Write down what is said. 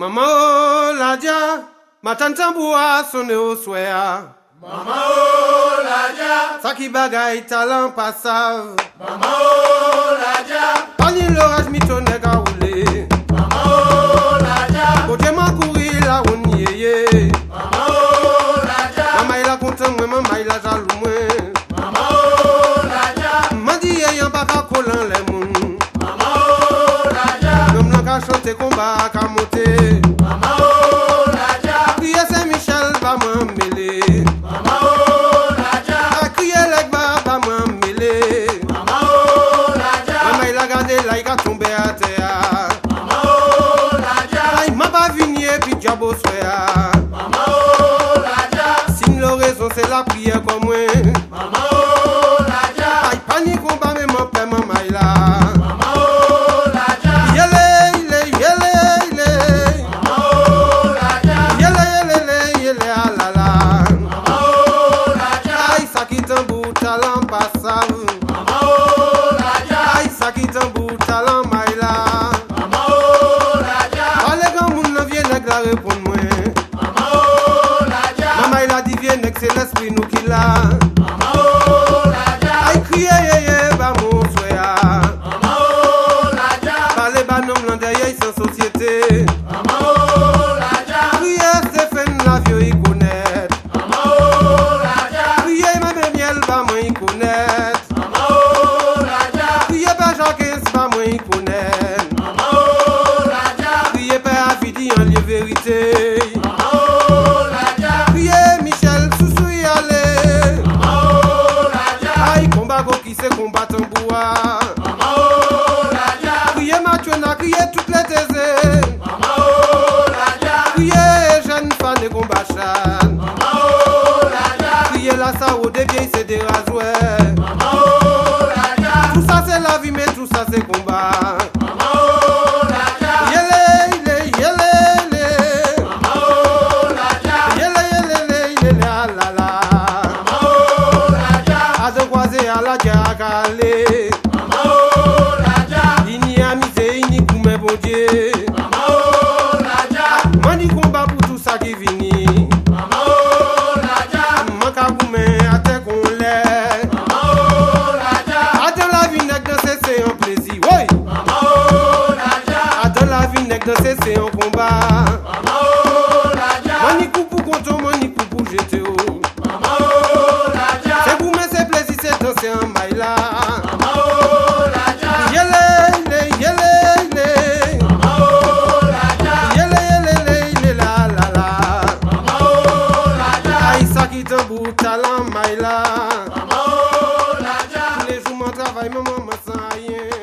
Maman oh la dia, ma tante bois sonne au soya. Maman oh la dia, ça qui bagaille talent passave. Maman oh la dia, pani l'orage mitonne ga roulé. Maman oh la dia, côté ma courir la on yé. Maman oh la dia, maman il a content moi, maman il a jaloux moi. Maman oh la dia, m'a dit y'a pas qu'à coller les moun. Maman oh la dia, comme la ka chanter combat ka monter. Maman oh la dia, crier Saint-Michel va m'emmêler. Maman oh la dia, crier les va m'emmêler. Maman oh la dia, maman il a gardé là il a tombé à terre. Maman oh la dia, il m'a pas venu et puis diabo soya. Maman oh la dia, si nous raison c'est la prière comme moi. Maman oh la dia, aïe panique combat mais mon père maman il a. Maman oh la dia, talent passave. Maman oh la dia, aïe ça qui tambour talent maïla. Maman oh la dia, allez quand moun ne vient nèg la répondre moi. Maman oh la dia, maman il a dit viens nèg c'est l'esprit nous qui l'a. Maman oh la dia, aïe crier ba mon soya. Maman oh la dia, parler ba nom l'an derrière sans société. Maman oh la dia, crier Stéphane la vieux il connaît. Maman oh la dia, crier ma miel ba moi il connaît. Maman oh la dia, crier ba Jacques ba moi il connaît. Maman oh la dia, crier père Avidi en lieu vérité. Maman oh la dia, crier Michel Soussou y aller. Maman oh la dia, aïe combat go qui c'est combattant bois. Maman oh la dia, crier Mathieu n'a crier toutes les thésées. Maman oh la dia, crier jeune fan et combat chan. Maman oh la dia, crier la sao des vieilles c'est des rasoirs. Maman oh la dia, tout ça c'est la vie mais tout ça c'est combat. Maman oh la dia, Yele Maman oh la dia, yele la la la. Maman oh la dia, à se croiser à la diacale. Maman oh la dia, Il n'y a misé, il n'y a bon Dieu. Maman oh la dia, Mani combat pour tout ça qui vini. Maman oh la dia, Manka goumé à te qu'on l'est. Maman oh la dia, À de la vie n'est que c'est un plaisir. Oui. Maman oh la dia, À de la vie n'est que c'est un combat. Maman oh la dia, Mani koupou konto, mani koupou jete o. Maman oh la dia, C'est goumé, c'est plaisir, c'est danser en maïla. Maman oh la dia, Yele Maman oh la dia, yele la la la. Maman oh la dia, Aïe ça qui tambour talent maïla. Maman oh la dia, Tous les jours mon travail maman me sent rien.